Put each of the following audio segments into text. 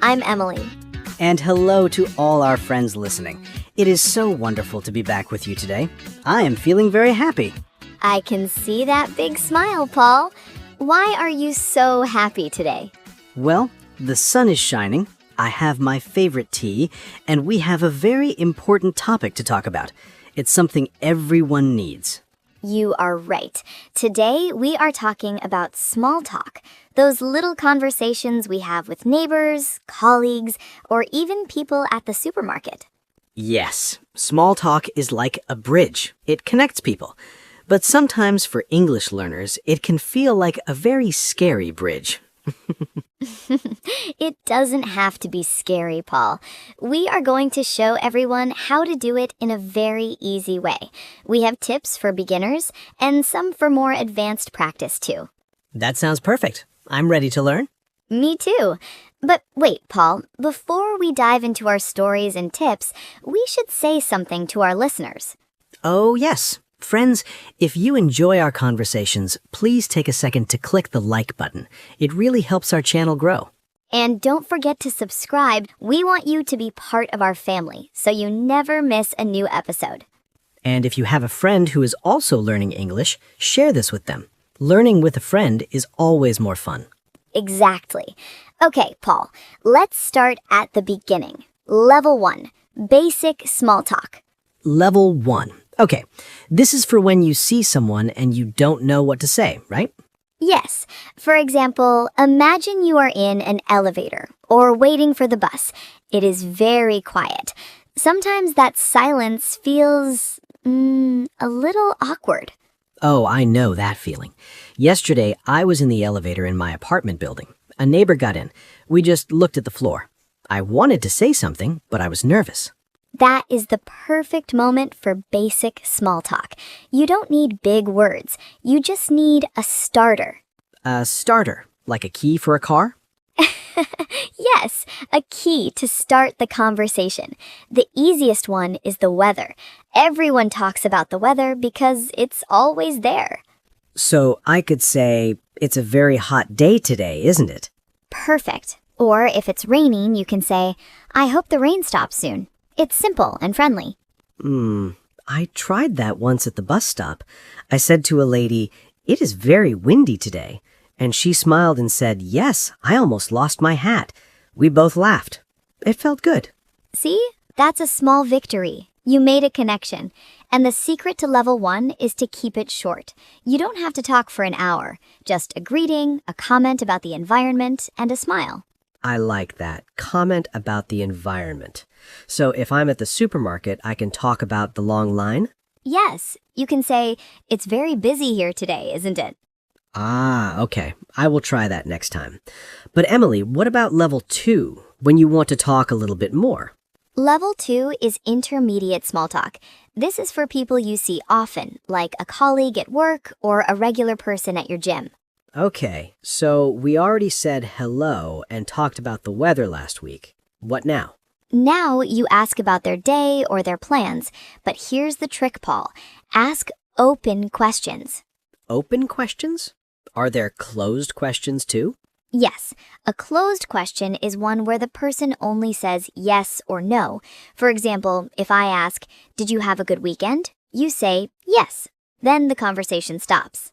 I'm Emily. And hello to all our friends listening. It is so wonderful to be back with you today. I am feeling very happy. I can see that big smile, Paul. Why are you so happy today? Well, the sun is shining, I have my favorite tea, and we have a very important topic to talk about. It's something everyone needs. You are right. Today, we are talking about small talk, those little conversations we have with neighbors, colleagues, or even people at the supermarket. Yes, small talk is like a bridge. It connects people. But sometimes for English learners, it can feel like a very scary bridge. It doesn't have to be scary, Paul. We are going to show everyone how to do it in a very easy way. We have tips for beginners and some for more advanced practice, too. That sounds perfect. I'm ready to learn. Me too. But wait, Paul, before we dive into our stories and tips, we should say something to our listeners. Oh, yes. Friends, if you enjoy our conversations, please take a second to click the like button. It really helps our channel grow. And don't forget to subscribe. We want you to be part of our family, so you never miss a new episode. And if you have a friend who is also learning English, share this with them. Learning with a friend is always more fun. Exactly. Okay, Paul, let's start at the beginning. Level 1, basic small talk. Level 1. Okay, this is for when you see someone and you don't know what to say, right? Yes. For example, imagine you are in an elevator or waiting for the bus. It is very quiet. Sometimes that silence feels a little awkward. Oh, I know that feeling. Yesterday, I was in the elevator in my apartment building. A neighbor got in. We just looked at the floor. I wanted to say something, but I was nervous. That is the perfect moment for basic small talk. You don't need big words. You just need a starter. A starter, like a key for a car? Yes, a key to start the conversation. The easiest one is the weather. Everyone talks about the weather because it's always there. So I could say, it's a very hot day today, isn't it? Perfect. Or if it's raining, you can say, I hope the rain stops soon. It's simple and friendly. I tried that once at the bus stop. I said to a lady, it is very windy today. And she smiled and said, yes, I almost lost my hat. We both laughed. It felt good. See? That's a small victory. You made a connection. And the secret to level 1 is to keep it short. You don't have to talk for an hour. Just a greeting, a comment about the environment, and a smile. I like that. Comment about the environment. So if I'm at the supermarket, I can talk about the long line? Yes, you can say, it's very busy here today, isn't it? Ah, okay. I will try that next time. But Emily, what about level 2, when you want to talk a little bit more? Level 2 is intermediate small talk. This is for people you see often, like a colleague at work or a regular person at your gym. Okay, so we already said hello and talked about the weather last week. What now? Now you ask about their day or their plans, but here's the trick, Paul. Ask open questions. Open questions? Are there closed questions too? Yes, a closed question is one where the person only says yes or no. For example, if I ask, did you have a good weekend? You say yes. Then the conversation stops.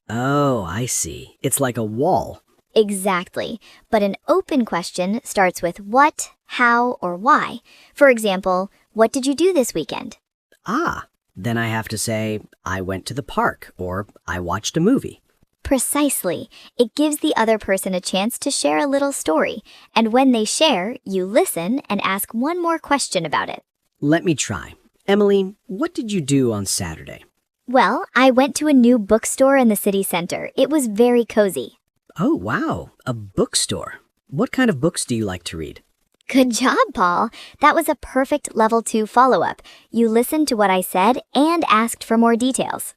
Oh, I see. It's like a wall. Exactly. But an open question starts with what, how, or why. For example, what did you do this weekend? Ah, then I have to say, I went to the park, or I watched a movie. Precisely. It gives the other person a chance to share a little story. And when they share, you listen and ask one more question about it. Let me try. Emily, what did you do on Saturday? Well, I went to a new bookstore in the city center. It was very cozy. Oh, wow. A bookstore. What kind of books do you like to read? Good job, Paul. That was a perfect level 2 follow-up. You listened to what I said and asked for more details.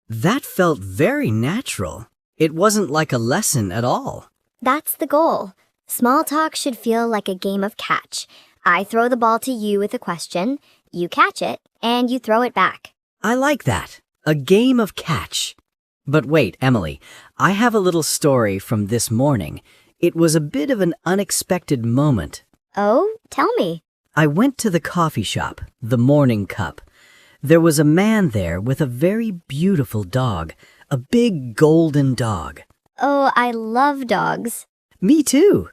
That felt very natural. It wasn't like a lesson at all. That's the goal. Small talk should feel like a game of catch. I throw the ball to you with a question, you catch it, and you throw it back. I like that. A game of catch. But wait, Emily, I have a little story from this morning. It was a bit of an unexpected moment. Oh, tell me. I went to the coffee shop, the Morning Cup. There was a man there with a very beautiful dog, a big golden dog. Oh, I love dogs. Me too.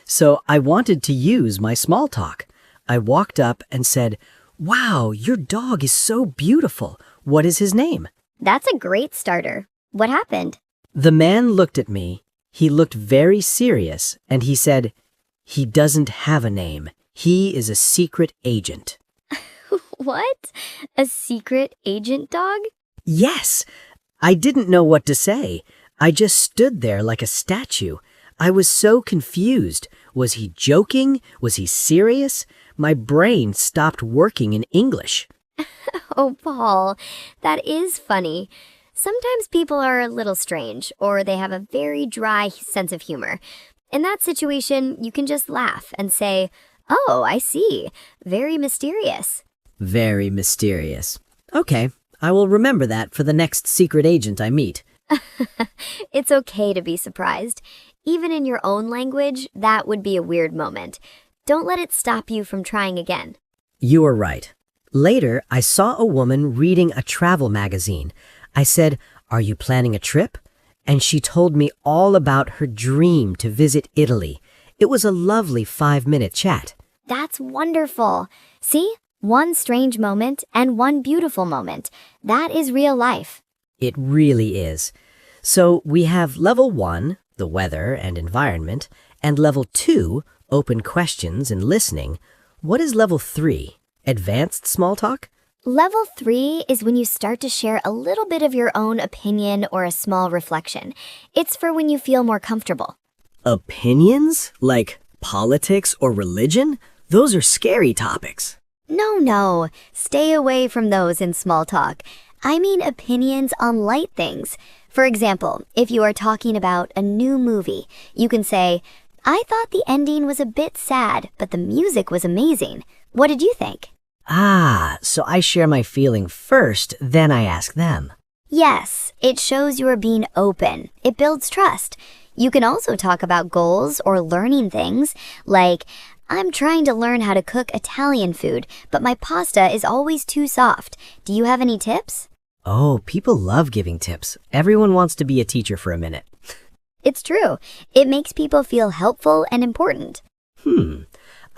So I wanted to use my small talk. I walked up and said, "Wow, your dog is so beautiful. What is his name?" That's a great starter. What happened? The man looked at me. He looked very serious, and he said, "He doesn't have a name. He is a secret agent." What? A secret agent dog? Yes! I didn't know what to say. I just stood there like a statue. I was so confused. Was he joking? Was he serious? My brain stopped working in English. Oh, Paul, that is funny. Sometimes people are a little strange, or they have a very dry sense of humor. In that situation, you can just laugh and say, "Oh, I see. Very mysterious." Very mysterious. Okay, I will remember that for the next secret agent I meet. It's okay to be surprised. Even in your own language, that would be a weird moment. Don't let it stop you from trying again. You are right. Later, I saw a woman reading a travel magazine. I said, "Are you planning a trip?" And she told me all about her dream to visit Italy. It was a lovely 5-minute chat. That's wonderful. See? One strange moment and one beautiful moment. That is real life. It really is. So we have level 1, the weather and environment, and level 2, open questions and listening. What is level 3, advanced small talk? Level 3 is when you start to share a little bit of your own opinion or a small reflection. It's for when you feel more comfortable. Opinions? Like politics or religion? Those are scary topics. No. Stay away from those in small talk. I mean opinions on light things. For example, if you are talking about a new movie, you can say, "I thought the ending was a bit sad, but the music was amazing. What did you think?" So I share my feeling first, then I ask them. Yes, it shows you are being open. It builds trust. You can also talk about goals or learning things, like, "I'm trying to learn how to cook Italian food, but my pasta is always too soft. Do you have any tips?" Oh, people love giving tips. Everyone wants to be a teacher for a minute. It's true. It makes people feel helpful and important.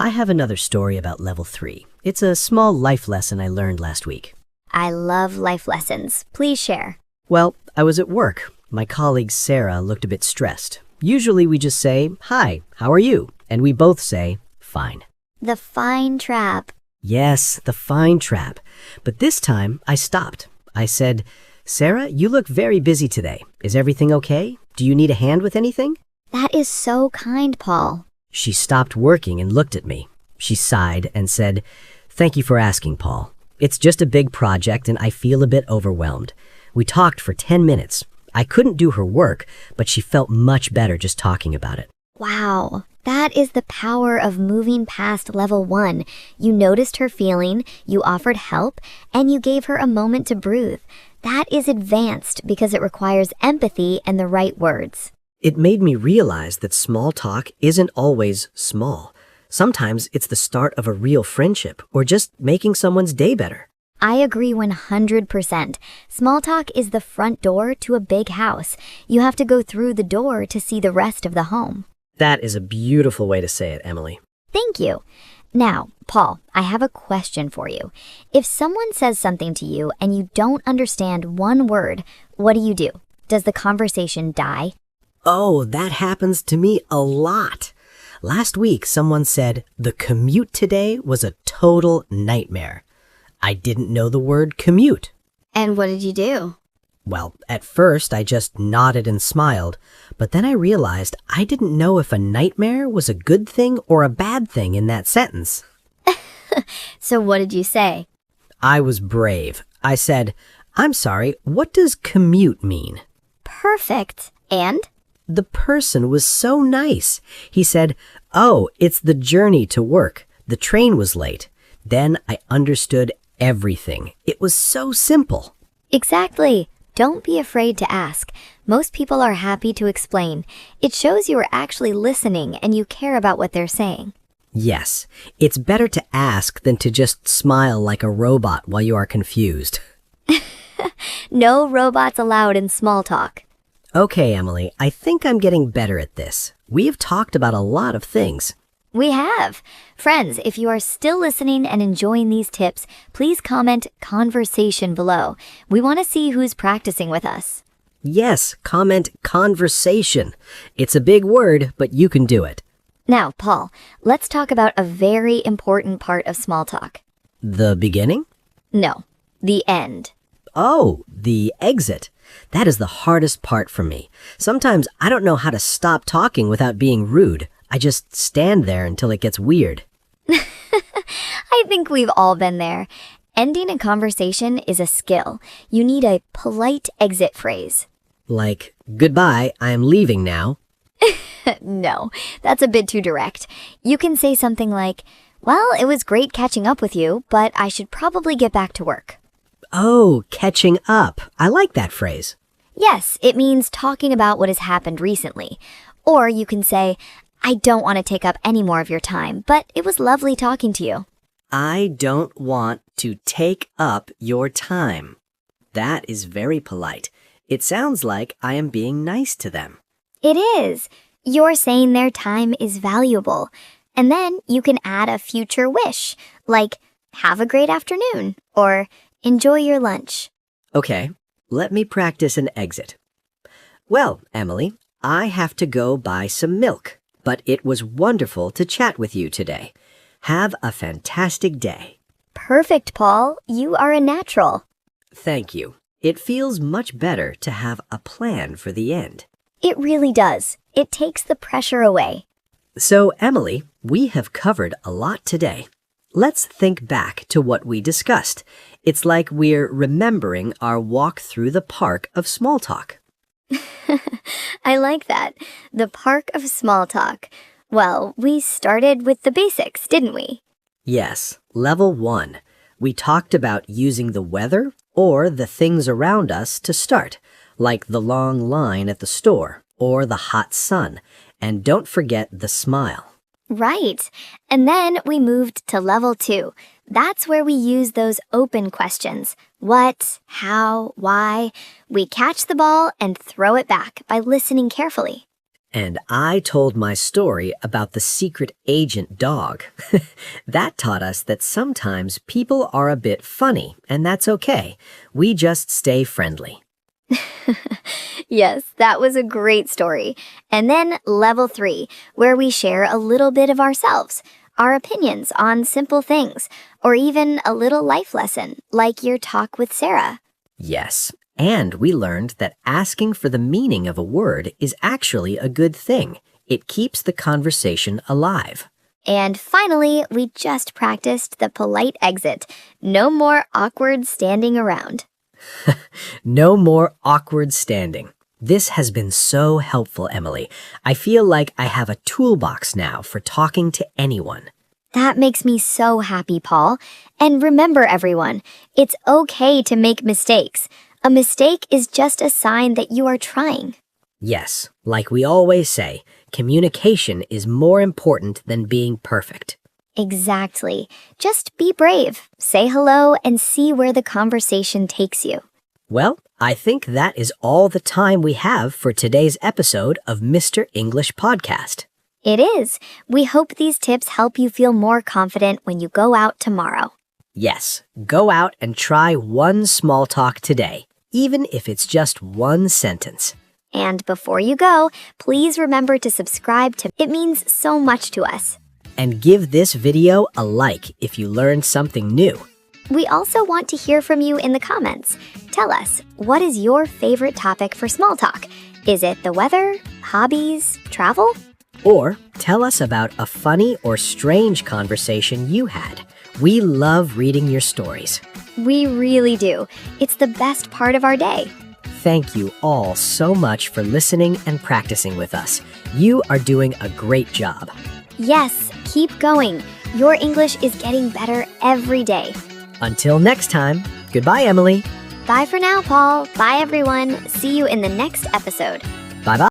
I have another story about level 3. It's a small life lesson I learned last week. I love life lessons. Please share. Well, I was at work. My colleague Sarah looked a bit stressed. Usually we just say, "Hi, how are you?" And we both say, "Fine." The fine trap. Yes, the fine trap. But this time I stopped. I said, "Sarah, you look very busy today. Is everything okay? Do you need a hand with anything?" That is so kind, Paul. She stopped working and looked at me. She sighed and said, "Thank you for asking, Paul. It's just a big project and I feel a bit overwhelmed." We talked for 10 minutes. I couldn't do her work, but she felt much better just talking about it. Wow, that is the power of moving past level 1. You noticed her feeling, you offered help, and you gave her a moment to breathe. That is advanced because it requires empathy and the right words. It made me realize that small talk isn't always small. Sometimes it's the start of a real friendship or just making someone's day better. I agree 100%. Small talk is the front door to a big house. You have to go through the door to see the rest of the home. That is a beautiful way to say it, Emily. Thank you. Now, Paul, I have a question for you. If someone says something to you and you don't understand one word, what do? Does the conversation die? Oh, that happens to me a lot. Last week, someone said, "The commute today was a total nightmare." I didn't know the word commute. And what did you do? Well, at first I just nodded and smiled, but then I realized I didn't know if a nightmare was a good thing or a bad thing in that sentence. So what did you say? I was brave. I said, "I'm sorry, what does commute mean?" Perfect. And? The person was so nice. He said, "Oh, it's the journey to work. The train was late." Then I understood everything. It was so simple. Exactly. Don't be afraid to ask. Most people are happy to explain. It shows you are actually listening and you care about what they're saying. Yes, it's better to ask than to just smile like a robot while you are confused. No robots allowed in small talk. Okay, Emily, I think I'm getting better at this. We have talked about a lot of things. We have. Friends, if you are still listening and enjoying these tips, please comment conversation below. We want to see who's practicing with us. Yes, comment conversation. It's a big word, but you can do it. Now, Paul, let's talk about a very important part of small talk. The beginning? No, the end. Oh, the exit. That is the hardest part for me. Sometimes I don't know how to stop talking without being rude. I just stand there until it gets weird. I think we've all been there. Ending a conversation is a skill. You need a polite exit phrase. Like, goodbye, I am leaving now. No, that's a bit too direct. You can say something like, well, it was great catching up with you, but I should probably get back to work. Oh, catching up. I like that phrase. Yes, it means talking about what has happened recently. Or you can say, I don't want to take up any more of your time, but it was lovely talking to you. I don't want to take up your time. That is very polite. It sounds like I am being nice to them. It is. You're saying their time is valuable. And then you can add a future wish, like, have a great afternoon, or enjoy your lunch. Okay, let me practice an exit. Well, Emily, I have to go buy some milk, but it was wonderful to chat with you today. Have a fantastic day. Perfect, Paul. You are a natural. Thank you. It feels much better to have a plan for the end. It really does. It takes the pressure away. So, Emily, we have covered a lot today. Let's think back to what we discussed. It's like we're remembering our walk through the park of small talk. I like that. The park of small talk. Well, we started with the basics, didn't we? Yes, level 1. We talked about using the weather or the things around us to start, like the long line at the store or the hot sun. And don't forget the smile. Right. And then we moved to level 2. That's where we use those open questions. What, how, why? We catch the ball and throw it back by listening carefully. And I told my story about the secret agent dog. That taught us that sometimes people are a bit funny, and that's okay. We just stay friendly. Yes, that was a great story. And then level 3, where we share a little bit of ourselves, our opinions on simple things, or even a little life lesson, like your talk with Sarah. Yes, and we learned that asking for the meaning of a word is actually a good thing. It keeps the conversation alive. And finally, we just practiced the polite exit. No more awkward standing around. No more awkward standing. This has been so helpful, Emily. I feel like I have a toolbox now for talking to anyone. That makes me so happy, Paul. And remember, everyone, it's okay to make mistakes. A mistake is just a sign that you are trying. Yes, like we always say, communication is more important than being perfect. Exactly. Just be brave, say hello, and see where the conversation takes you. Well, I think that is all the time we have for today's episode of Mr. English Podcast. It is. We hope these tips help you feel more confident when you go out tomorrow. Yes, go out and try one small talk today, even if it's just one sentence. And before you go, please remember to subscribe to It Means So Much to Us. And give this video a like if you learned something new. We also want to hear from you in the comments. Tell us, what is your favorite topic for small talk? Is it the weather, hobbies, travel? Or tell us about a funny or strange conversation you had. We love reading your stories. We really do. It's the best part of our day. Thank you all so much for listening and practicing with us. You are doing a great job. Yes, keep going. Your English is getting better every day. Until next time, goodbye, Emily. Bye for now, Paul. Bye, everyone. See you in the next episode. Bye bye.